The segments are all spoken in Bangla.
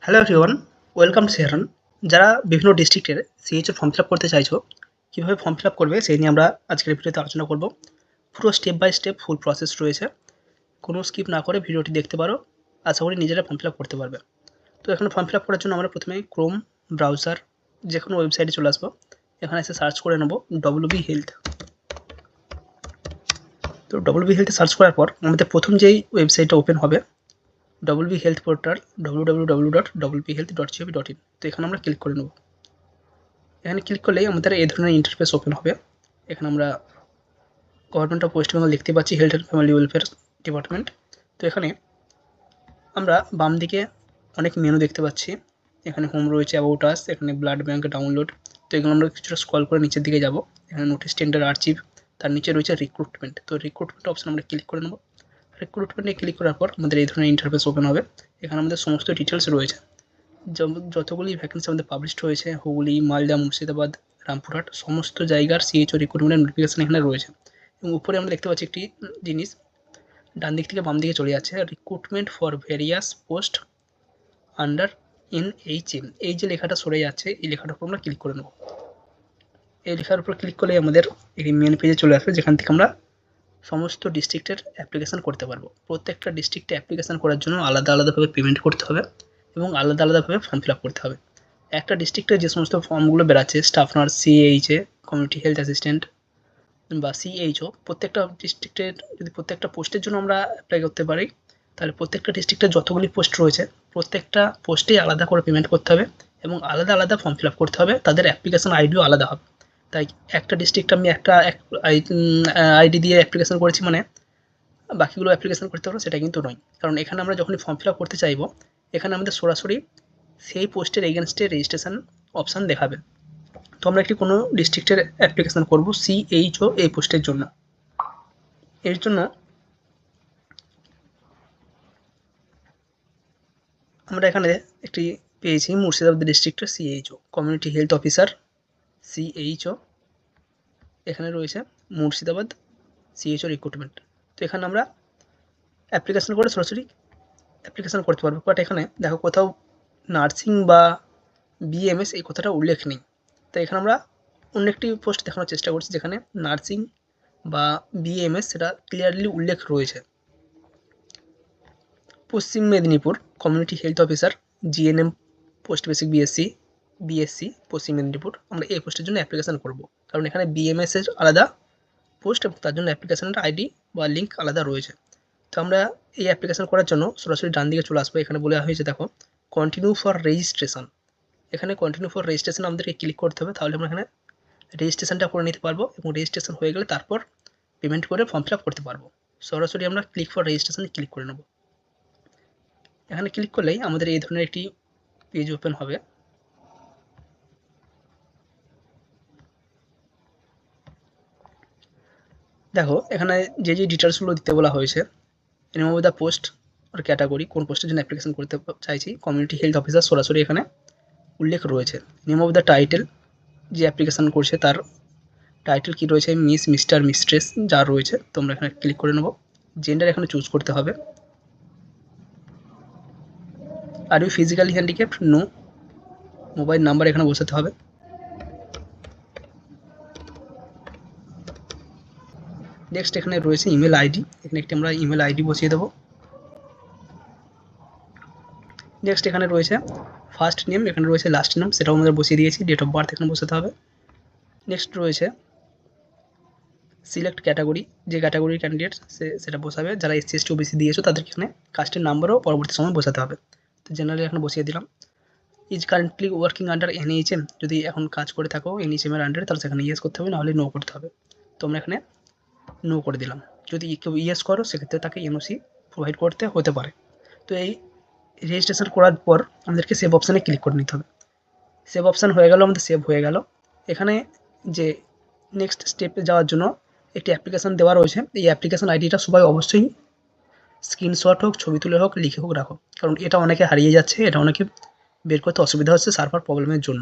হ্যালো এভরিওয়ান, ওয়েলকাম টু শেয়ারন। যারা বিভিন্ন ডিস্ট্রিক্টের সিএইচও ফর্ম ফিল আপ করতে চাইছো, কীভাবে ফর্ম ফিল আপ করবে সেই নিয়ে আমরা আজকের ভিডিওতে আলোচনা করব। পুরো step by step full process রয়েছে, কোনো স্কিপ না করে ভিডিওটি দেখতে পারো। আশা করি নিজেরা ফর্ম ফিল আপ করতে পারবে। তো এখানে ফর্ম ফিল আপ করার জন্য আমরা প্রথমে ক্রোম ব্রাউজার যে কোনো ওয়েবসাইটে চলে আসবো। এখানে এসে সার্চ করে নেব ডব্লিউবি হেলথ। তো ডব্লিউবি হেলথে সার্চ করার পর আমাদের প্রথম যেই ওয়েবসাইটটা ওপেন হবে ডব্লিউবি হেলথ পোর্টাল www.wbhealth.gov.in। তো এখানে আমরা ক্লিক করে নেব। এখানে ক্লিক করলেই আমাদের এই ধরনের ইন্টারফেস ওপেন হবে। এখানে আমরা গভর্নমেন্ট অফ ওয়েস্ট বেঙ্গল দেখতে পাচ্ছি, health and family welfare department. তো এখানে আমরা বাম দিকে অনেক মেনু দেখতে পাচ্ছি। এখানে হোম রয়েছে, অ্যাবাউট আস, এখানে ব্লাড ব্যাঙ্ক ডাউনলোড। তো এগুলো আমরা কিছুটা স্ক্রল করে নিচের দিকে যাব। এখানে নোটিস টেন্ডার আর্চিভ, তার নিচে রয়েছে রিক্রুটমেন্ট। তো রিক্রুটমেন্ট অপশন আমরা ক্লিক করে নেব। রিক্রুটমেন্টে ক্লিক করার পর আমাদের এই ধরনের ইন্টারফেস ওপেন হবে। এখানে আমাদের সমস্ত ডিটেলস রয়েছে, যতগুলি ভ্যাকেন্সি আমাদের পাবলিশড হয়েছে, হুগলি, মালদা, মুর্শিদাবাদ, রামপুরহাট সমস্ত জায়গার সিএইচও রিক্রুটমেন্টের নোটিফিকেশান এখানে রয়েছে। এবং উপরে আমরা দেখতে পাচ্ছি একটি জিনিস, ডান দিক থেকে বাম দিকে চলে যাচ্ছে, recruitment for various post under NHM। এই যে লেখাটা সরে যাচ্ছে, এই লেখাটার উপর আমরা ক্লিক করে নেব। এই লেখার উপর ক্লিক করলে আমাদের এই মেন পেজে চলে আসবে, যেখান থেকে আমরা সমস্ত ডিস্ট্রিক্টের অ্যাপ্লিকেশান করতে পারবো। প্রত্যেকটা ডিস্ট্রিক্টে অ্যাপ্লিকেশান করার জন্য আলাদা আলাদাভাবে পেমেন্ট করতে হবে এবং আলাদা আলাদাভাবে ফর্ম ফিল আপ করতে হবে। একটা ডিস্ট্রিক্টে যে সমস্ত ফর্মগুলো বেরাচ্ছে, staff nurse, CHA, community health assistant বা সিএইচও, প্রত্যেকটা ডিস্ট্রিক্টের যদি প্রত্যেকটা পোস্টের জন্য আমরা অ্যাপ্লাই করতে পারি, তাহলে প্রত্যেকটা ডিস্ট্রিক্টে যতগুলি পোস্ট রয়েছে প্রত্যেকটা পোস্টেই আলাদা করে পেমেন্ট করতে হবে এবং আলাদা আলাদা ফর্ম ফিল আপ করতে হবে। তাদের অ্যাপ্লিকেশান আইডিও আলাদা হবে। তাই একটা ডিস্ট্রিক্টে আমি একটা আইডি দিয়ে অ্যাপ্লিকেশান করেছি মানে বাকিগুলো অ্যাপ্লিকেশান করতে পারবো, সেটা কিন্তু নয়। কারণ এখানে আমরা যখনই ফর্ম ফিল আপ করতে চাইবো, এখানে আমাদের সরাসরি সেই পোস্টের এগেনস্টে রেজিস্ট্রেশন অপশান দেখাবে। তো আমরা একটি কোনো ডিস্ট্রিক্টের অ্যাপ্লিকেশান করবো সিএইচও এই পোস্টের জন্য। এর জন্য আমরা এখানে একটি পেয়েছি মুর্শিদাবাদ ডিস্ট্রিক্টের CHO, community health officer CHO. এখানে রয়েছে মুর্শিদাবাদ সিএইচও রিক্রুটমেন্ট। তো এখানে আমরা অ্যাপ্লিকেশান করে সরাসরি অ্যাপ্লিকেশান করতে পারবো। বাট এখানে দেখো কোথাও নার্সিং বা বিএমএস এই কথাটা উল্লেখ নেই। তাই এখানে আমরা অন্য একটি পোস্ট দেখানোর চেষ্টা করছি যেখানে নার্সিং বা বিএমএস সেটা ক্লিয়ারলি উল্লেখ রয়েছে। পশ্চিম Medinipur community health officer GNM post basic BSc পশ্চিম মেদিনীপুর। আমরা এই পোস্টের জন্য অ্যাপ্লিকেশান করব, কারণ এখানে বিএমএস এর আলাদা পোস্ট এবং তার জন্য অ্যাপ্লিকেশানের আইডি বা লিঙ্ক আলাদা রয়েছে। তো আমরা এই অ্যাপ্লিকেশান করার জন্য সরাসরি ডান দিকে চলে আসবো। এখানে বলা হয়েছে দেখো কন্টিনিউ ফর রেজিস্ট্রেশন। এখানে কন্টিনিউ ফর রেজিস্ট্রেশন আমাদেরকে ক্লিক করতে হবে, তাহলে আমরা এখানে রেজিস্ট্রেশনটা করে নিতে পারবো এবং রেজিস্ট্রেশন হয়ে গেলে তারপর পেমেন্ট করে ফর্ম ফিল আপ করতে পারবো। সরাসরি আমরা ক্লিক ফর রেজিস্ট্রেশনে ক্লিক করে নেব। এখানে ক্লিক করলেই আমাদের এই ধরনের একটি পেজ ওপেন হবে। দেখো এখানে যে ডিটেলসগুলো দিতে বলা হয়েছে, নেম অফ দ্য পোস্ট আর ক্যাটাগরি, কোন পোস্টের জন্য অ্যাপ্লিকেশন করতে চাইছি, কমিউনিটি হেলথ অফিসার সরাসরি এখানে উল্লেখ রয়েছে। নেম অফ দ্য টাইটেল, যে অ্যাপ্লিকেশন করছে তার টাইটেল কী রয়েছে, মিস, মিস্টার, মিস্ট্রেস যা রয়েছে। তোমরা এখানে ক্লিক করে নেব। জেন্ডার এখানে চুজ করতে হবে। Are you physically handicapped, no. Mobile number এখানে বসাতে হবে। নেক্সট এখানে রয়েছে ইমেল আইডি, এখানে একটি আমরা ইমেল আইডি বসিয়ে দেবো। নেক্সট এখানে রয়েছে ফার্স্ট নেম, এখানে রয়েছে লাস্ট নেম, সেটাও আমাদের বসিয়ে দিয়েছি। ডেট অফ বার্থ এখানে বসাতে হবে। নেক্সট রয়েছে সিলেক্ট ক্যাটাগরি, যে ক্যাটাগরির ক্যান্ডিডেট সেটা বসাবে। যারা এসসি এসটি ওবিসি দিয়েছো তাদের এখানে কাস্টের নাম্বারও পরবর্তী সময় বসাতে হবে। তো জেনারেল এখানে বসিয়ে দিলাম। Is currently working under NHM, যদি এখন কাজ করে থাকো NHM এর আন্ডারে তাহলে সেখানে ইয়েস করতে হবে, নাহলে নো করতে হবে। তো আমরা এখানে নো করে দিলাম। যদি কেউ ইয়েস করো সেক্ষেত্রে তাকে NOC প্রোভাইড করতে হতে পারে। তো এই রেজিস্ট্রেশন করার পর আমাদেরকে সেভ অপশানে ক্লিক করে নিতে হবে। সেভ অপশান হয়ে গেল, আমাদের সেভ হয়ে গেল। এখানে যে নেক্সট স্টেপে যাওয়ার জন্য একটি অ্যাপ্লিকেশান দেওয়া রয়েছে, এই অ্যাপ্লিকেশান আইডিটা সবাই অবশ্যই স্ক্রিনশট হোক, ছবি তুলে হোক, লিখে হোক রাখো, কারণ এটা অনেকে হারিয়ে যাচ্ছে, এটা অনেকে বের করতে অসুবিধা হচ্ছে সার্ভার প্রবলেমের জন্য।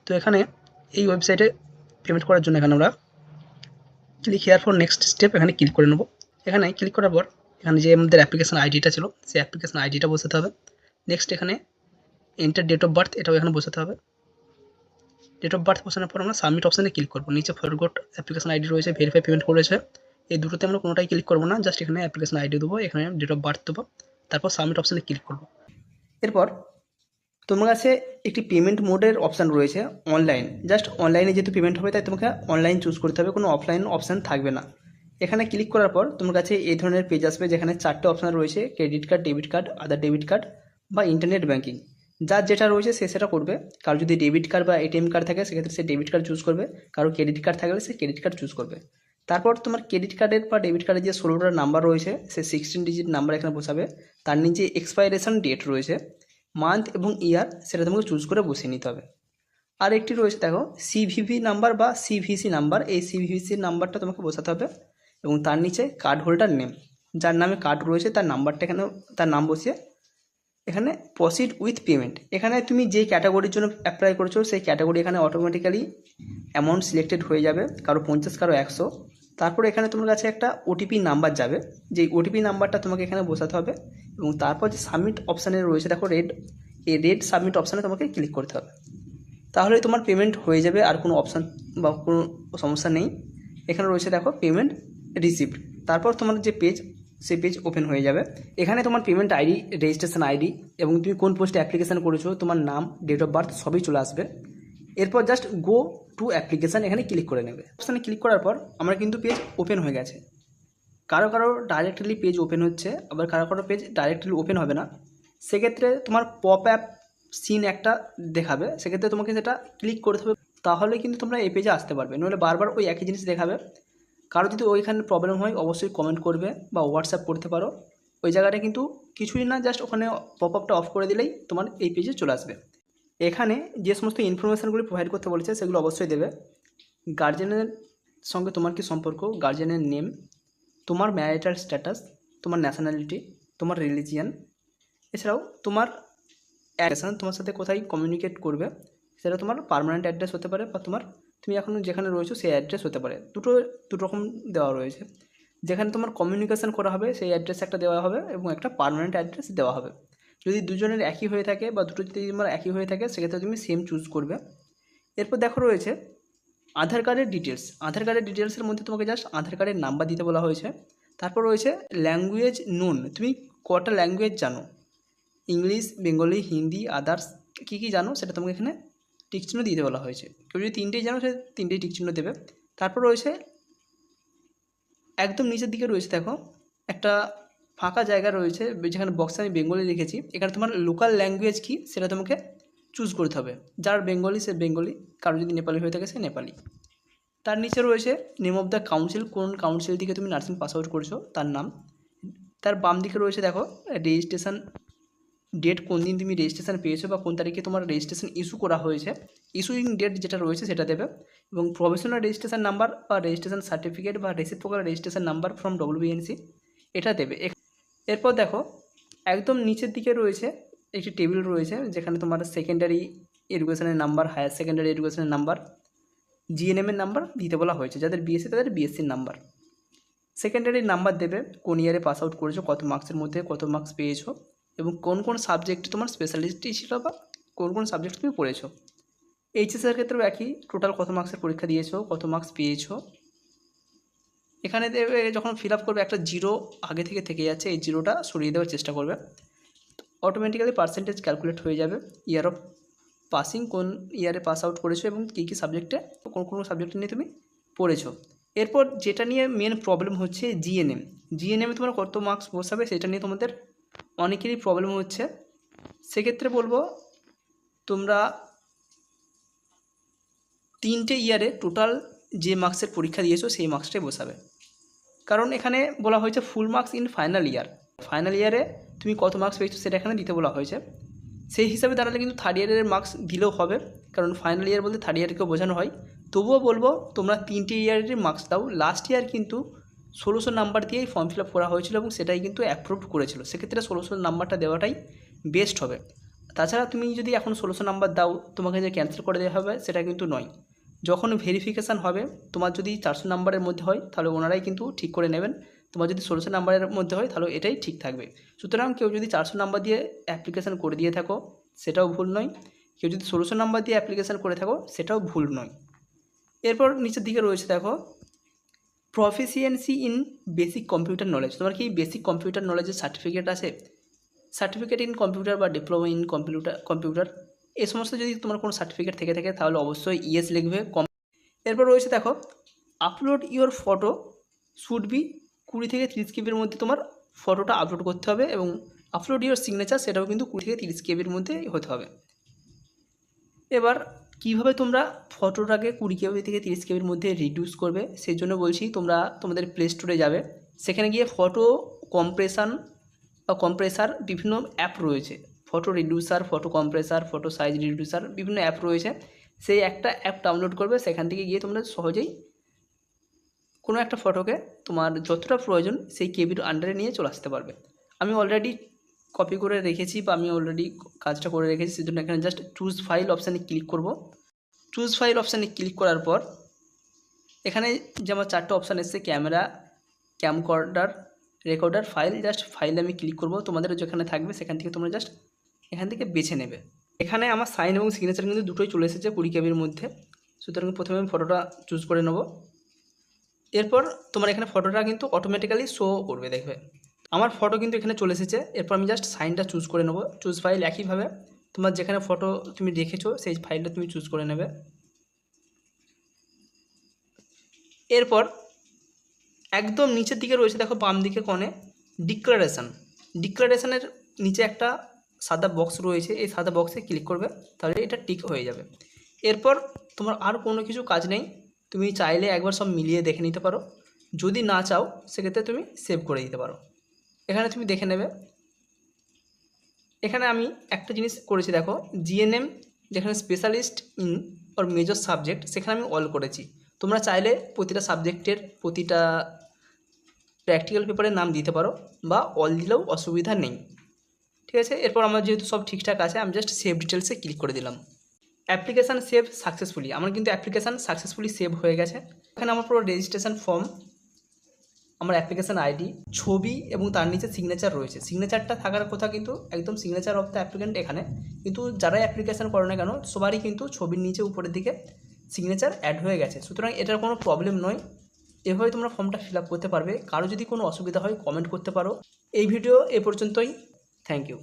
তো এখানে এই ওয়েবসাইটে পেমেন্ট করার জন্য এখানে আমরা click here for next step এখানে ক্লিক করে নেব। এখানে ক্লিক করার পর এখানে যে আমাদের অ্যাপ্লিকেশান আইডিটা ছিল সেই অ্যাপ্লিকেশান আইডিটা বসাতে হবে। নেক্সট এখানে এন্টার ডেট অফ বার্থ এটাও এখানে বসাতে হবে। ডেট অফ বার্থ বসানোর পর আমরা সাবমিট অপশানে ক্লিক করবো। নিচে ফরগট অ্যাপ্লিকেশন আইডি রয়েছে, ভেরিফাই পেমেন্ট করেছে, এই দুটোতে আমরা কোনোটাই ক্লিক করবো না, জাস্ট এখানে অ্যাপ্লিকেশন আইডি দেবো, এখানে ডেট অফ বার্থ দেবো, তারপর সাবমিট অপশানে ক্লিক করবো। এরপর তোমার কাছে একটি পেমেন্ট মোডের অপশান রয়েছে অনলাইন, জাস্ট অনলাইনে যেহেতু পেমেন্ট হবে তাই তোমাকে অনলাইন চুজ করতে হবে, কোনো অফলাইন অপশান থাকবে না। এখানে ক্লিক করার পর তোমার কাছে এই ধরনের পেজ আসবে যেখানে 4টে অপশান রয়েছে, ক্রেডিট কার্ড, ডেবিট কার্ড, আদার ডেবিট কার্ড বা ইন্টারনেট ব্যাঙ্কিং। যার যেটা রয়েছে সে সেটা করবে। কারো যদি ডেবিট কার্ড বা এটিএম কার্ড থাকে সেক্ষেত্রে সে ডেবিট কার্ড চুজ করবে, কারো ক্রেডিট কার্ড থাকলে সে ক্রেডিট কার্ড চুজ করবে। তারপর তোমার ক্রেডিট কার্ডের বা ডেবিট কার্ডের যে 16টা নাম্বার রয়েছে সে 16 ডিজিট নাম্বার এখানে বসাবে। তার নিচে এক্সপাইরেশন ডেট রয়েছে, মান্থ এবং ইয়ার, সেটা তোমাকে চুজ করে বসিয়ে নিতে হবে। আর একটি রয়েছে দেখো সিভিভি নাম্বার বা সিভিসি নাম্বার, এই সিভিসি নাম্বারটা তোমাকে বসাতে হবে এবং তার নিচে কার্ড হোল্ডার নেম, যার নামে কার্ড রয়েছে তার নাম্বারটা এখানে, তার নাম বসিয়ে এখানে প্রসিড উইথ পেমেন্ট, এখানে তুমি যে ক্যাটাগরির জন্য অ্যাপ্লাই করেছো সেই ক্যাটাগরি এখানে অটোমেটিক্যালি অ্যামাউন্ট সিলেক্টেড হয়ে যাবে, কারো 50, কারো 100। তারপরে এখানে তোমার কাছে একটা ওটিপি নাম্বার যাবে, যেই ওটিপি নাম্বারটা তোমাকে এখানে বসাতে হবে এবং তারপর যে সাবমিট অপশানে রয়েছে দেখো রেড সাবমিট অপশানে তোমাকে ক্লিক করতে হবে। তাহলে তোমার পেমেন্ট হয়ে যাবে, আর কোনো অপশান বা কোনো সমস্যা নেই। এখানে রয়েছে দেখো পেমেন্ট রিসিভড, তারপর তোমার যে পেজ সেই পেজ ওপেন হয়ে যাবে। এখানে তোমার পেমেন্ট আইডি, রেজিস্ট্রেশন আইডি এবং তুমি কোন পোস্টে অ্যাপ্লিকেশান করেছো, তোমার নাম, ডেট অফ বার্থ সবই চলে আসবে। এরপর জাস্ট গো টু অ্যাপ্লিকেশান এখানে ক্লিক করে নেবে। অপশানে ক্লিক করার পর আমার কিন্তু পেজ ওপেন হয়ে গেছে। কারো কারো ডাইরেক্টলি পেজ ওপেন হচ্ছে, আবার কারো কারো পেজ ডাইরেক্টলি ওপেন হবে না। সেক্ষেত্রে তোমার পপ অ্যাপ সিন একটা দেখাবে, সেক্ষেত্রে তোমাকে সেটা ক্লিক করতে হবে, তাহলে কিন্তু তোমরা এই পেজে আসতে পারবে, নইলে বারবার ওই একই জিনিস দেখাবে। কারো যদি ওইখানে প্রবলেম হয় অবশ্যই কমেন্ট করবে বা হোয়াটসঅ্যাপ করতে পারো। ওই জায়গাটা কিন্তু কিছুই না, জাস্ট ওখানে পপ আপটা অফ করে দিলেই তোমার এই পেজে চলে আসবে। এখানে যে সমস্ত ইনফরমেশানগুলি প্রোভাইড করতে বলেছে সেগুলো অবশ্যই দেবে। গার্জেনের সঙ্গে তোমার কি সম্পর্ক, গার্জেনের নেম, তোমার ম্যারিটাল স্ট্যাটাস, তোমার ন্যাশনালিটি, তোমার রিলিজিয়ান, এছাড়াও তোমার অ্যাড্রেস, তোমার সাথে কোথায় কমিউনিকেট করবে সেটা তোমার পার্মানেন্ট অ্যাড্রেস হতে পারে বা তোমার তুমি এখন যেখানে রয়েছো সেই অ্যাড্রেস হতে পারে, দুটো রকম দেওয়া রয়েছে। যেখানে তোমার কমিউনিকেশন করা হবে সেই অ্যাড্রেস একটা দেওয়া হবে এবং একটা পার্মানেন্ট অ্যাড্রেস দেওয়া হবে। যদি দুজনের একই হয়ে থাকে বা দুটো যদি তোমার একই হয়ে থাকে সেক্ষেত্রে তুমি সেম চুজ করবে। এরপর দেখো রয়েছে আধার কার্ডের ডিটেলস। আধার কার্ডের ডিটেলসের মধ্যে তোমাকে জাস্ট আধার কার্ডের নাম্বার দিতে বলা হয়েছে। তারপর রয়েছে ল্যাঙ্গুয়েজ নোন, তুমি কটা ল্যাঙ্গুয়েজ জানো, ইংলিশ, বেঙ্গলি, হিন্দি, আদার্স কী কী জানো সেটা তোমাকে এখানে টিকচিহ্ন দিতে বলা হয়েছে। কেউ যদি 3টেই জানো সে 3টেই টিকচিহ্ন দেবে। তারপর রয়েছে একদম নিচের দিকে রয়েছে দেখো একটা ফাঁকা জায়গা রয়েছে যেখানে বক্সে আমি বেঙ্গলি লিখেছি, এখানে তোমার লোকাল ল্যাঙ্গুয়েজ কী সেটা তোমাকে চুজ করতে হবে। যার বেঙ্গলি সে বেঙ্গলি, কারো যদি নেপালি হয়ে থাকে সে নেপালি। তার নিচে রয়েছে নেম অফ দ্য কাউন্সিল, কোন কাউন্সিল থেকে তুমি নার্সিং পাস আউট করেছো তার নাম। তার বাম দিকে রয়েছে দেখো রেজিস্ট্রেশন ডেট, কোন দিন তুমি রেজিস্ট্রেশন পেয়েছো বা কোন তারিখে তোমার রেজিস্ট্রেশন ইস্যু করা হয়েছে, ইস্যুইং ডেট যেটা রয়েছে সেটা দেবে এবং প্রফেশনাল রেজিস্ট্রেশন নাম্বার বা রেজিস্ট্রেশন সার্টিফিকেট বা reciprocal registration number from WBNC এটা দেবে। এরপর দেখো একদম নিচের দিকে রয়েছে একটি টেবিল রয়েছে যেখানে তোমার সেকেন্ডারি এডুকেশনের নাম্বার, হায়ার সেকেন্ডারি এডুকেশনের নাম্বার, জিএনএমের নাম্বার দিতে বলা হয়েছে। যাদের বিএসসি তাদের বিএসসির নাম্বার, সেকেন্ডারি নাম্বার দেবে, কোন ইয়ারে পাস আউট করেছো, কত মার্কসের মধ্যে কত মার্কস পেয়েছো এবং কোন কোন সাবজেক্টে তোমার স্পেশালিস্ট ছিল বা কোন কোন সাবজেক্ট তুমি পড়েছো। এইচএসের ক্ষেত্রেও একই, টোটাল কত মার্কসের পরীক্ষা দিয়েছো, কত মার্কস পেয়েছো। এখানে দেবে যখন ফিল আপ করবে একটা জিরো আগে থেকে যাচ্ছে, এই জিরোটা সরিয়ে দেওয়ার চেষ্টা করবে, অটোমেটিক্যালি পার্সেন্টেজ ক্যালকুলেট হয়ে যাবে। ইয়ার অফ পাসিং, কোন ইয়ারে পাস আউট করেছো এবং কী কী সাবজেক্টে কোন কোন সাবজেক্ট নিয়ে তুমি পড়েছো। এরপর যেটা নিয়ে মেন প্রবলেম হচ্ছে জিএনএম, জিএনএমে তোমার কত মার্কস বসাবে সেটা নিয়ে তোমাদের অনেকেরই প্রবলেম হচ্ছে। সেক্ষেত্রে বলবো তোমরা 3টে ইয়ারে টোটাল যে মার্কসের পরীক্ষা দিয়েছো সেই মার্কসটাই বসাবে, কারণ এখানে বলা হয়েছে full marks in final year, final ইয়ারে তুমি কত মার্কস পেয়েছো সেটা এখানে দিতে বলা হয়েছে। সেই হিসাবে দাঁড়ালে কিন্তু থার্ড ইয়ারের মার্কস দিলেও হবে, কারণ ফাইনাল ইয়ার বলতে থার্ড ইয়ারকেও বোঝানো হয়। তবুও বলবো তোমরা 3টে ইয়ারের মার্কস দাও। লাস্ট ইয়ার কিন্তু 1600 নাম্বার দিয়েই ফর্ম ফিল আপ করা হয়েছিল এবং সেটাই কিন্তু অ্যাপ্রুভড করেছিল, সেক্ষেত্রে 1600 নাম্বারটা দেওয়াটাই বেস্ট হবে। তাছাড়া তুমি যদি এখন 1600 নাম্বার দাও তোমাকে যে ক্যান্সেল করে দেওয়া হবে সেটা কিন্তু নয়। যখন ভেরিফিকেশান হবে তোমার যদি 400 নাম্বারের মধ্যে হয় তাহলে ওনারাই কিন্তু ঠিক করে নেবেন, তোমার যদি 1600 নাম্বারের মধ্যে হয় তাহলে এটাই ঠিক থাকবে। সুতরাং কেউ যদি 400 নাম্বার দিয়ে অ্যাপ্লিকেশান করে দিয়ে থাকো সেটাও ভুল নয়। কেউ যদি 1600 নাম্বার দিয়ে অ্যাপ্লিকেশান করে থাকো সেটাও ভুল নয়। এরপর নিচের দিকে রয়েছে দেখো proficiency in basic computer knowledge. তোমার কি বেসিক কম্পিউটার নলেজের সার্টিফিকেট আছে? সার্টিফিকেট ইন কম্পিউটার বা ডিপ্লোমা ইন কম্পিউটার এই সমস্ত যদি তোমার কোনো সার্টিফিকেট থেকে থাকে তাহলে অবশ্যই ইয়েস লিখবে। এরপর রয়েছে দেখো upload your photo should be 20 থেকে 30 কেবির মধ্যে তোমার ফটোটা আপলোড করতে হবে, এবং আপলোড ইওর সিগনেচার সেটাও কিন্তু 20 থেকে 30 কেবির মধ্যে হতে হবে। এবার কীভাবে তোমরা ফটোটাকে 20 কেবি থেকে 30 কেবির মধ্যে রিডিউস করবে সেই জন্য বলছি, তোমরা তোমাদের প্লে স্টোরে যাবে, সেখানে গিয়ে ফটো কম্প্রেসার বিভিন্ন অ্যাপ রয়েছে, photo reducer, photo compressor, photo size reducer, বিভিন্ন অ্যাপ রয়েছে। সেই একটা অ্যাপ ডাউনলোড করবে, সেখান থেকে গিয়ে তোমরা সহজেই কোনো একটা ফটোকে তোমার যতটা প্রয়োজন সেই কেবির আন্ডারে নিয়ে চলে আসতে পারবে। আমি অলরেডি কপি করে রেখেছি বা আমি অলরেডি কাজটা করে রেখেছি, সেজন্য এখানে জাস্ট চুজ ফাইল অপশানে ক্লিক করব। চুজ ফাইল অপশানে ক্লিক করার পর এখানে যে আমার 4টে অপশান এসছে, camera, camcorder, recorder, file, just ফাইলে আমি ক্লিক করব। তোমাদের যেখানে থাকবে সেখান থেকে তোমরা জাস্ট এখান থেকে বেছে নেবে। এখানে আমার সাইন এবং সিগনেচার কিন্তু দুটোই চলে এসেছে 20 কেবির মধ্যে, সুতরাং প্রথমে আমি ফটোটা চুজ করে নেব। এরপর তোমার এখানে ফটোটা কিন্তু অটোমেটিক্যালি শো করবে, দেখবে আমার ফটো কিন্তু এখানে চলে এসেছে। এরপর আমি জাস্ট সাইনটা চুজ করে নেব। চুজ ফাইল একইভাবে তোমার যেখানে ফটো তুমি রেখেছো সেই ফাইলটা তুমি চুজ করে নেবে। এরপর একদম নিচের দিকে রয়েছে দেখো বাম দিকে কোণে ডিক্লারেশনের নিচে একটা সাদা বক্স রয়েছে, এই সাদা বক্সে ক্লিক করবে, তাহলে এটা টিক হয়ে যাবে। এরপর তোমার আর কোনো কিছু কাজ নেই, তুমি চাইলে একবার সব মিলিয়ে দেখে নিতে পারো, যদি না চাও সেক্ষেত্রে তুমি সেভ করে দিতে পারো। এখানে তুমি দেখে নেবে। এখানে আমি একটা জিনিস করেছি দেখো, জিএনএম যেখানে specialist in or major subject সেখানে আমি অল করেছি। তোমরা চাইলে প্রতিটা সাবজেক্টের প্রতিটা প্র্যাকটিক্যাল পেপারের নাম দিতে পারো বা অল দিলেও অসুবিধা নেই, ঠিক আছে। এরপর আমার যেহেতু সব ঠিকঠাক আছে আমি জাস্ট সেভ ডিটেলসে ক্লিক করে দিলাম। অ্যাপ্লিকেশান সেভ সাকসেসফুলি, আমার কিন্তু অ্যাপ্লিকেশান সাকসেসফুলি সেভ হয়ে গেছে। এখানে আমার পুরো রেজিস্ট্রেশন ফর্ম, আমার অ্যাপ্লিকেশান আইডি, ছবি এবং তার নিচে সিগনেচার রয়েছে। সিগনেচারটা থাকার কথা কিন্তু একদম সিগনেচার অফ দ্য অ্যাপ্লিকেন্ট এখানে, কিন্তু যারাই অ্যাপ্লিকেশান করে না কেন সবারই কিন্তু ছবির নিচে উপরের দিকে সিগনেচার অ্যাড হয়ে গেছে, সুতরাং এটার কোনো প্রবলেম নয়। এভাবে তোমরা ফর্মটা ফিল আপ করতে পারবে। কারো যদি কোনো অসুবিধা হয় কমেন্ট করতে পারো। এই ভিডিও এ পর্যন্তই। Thank you.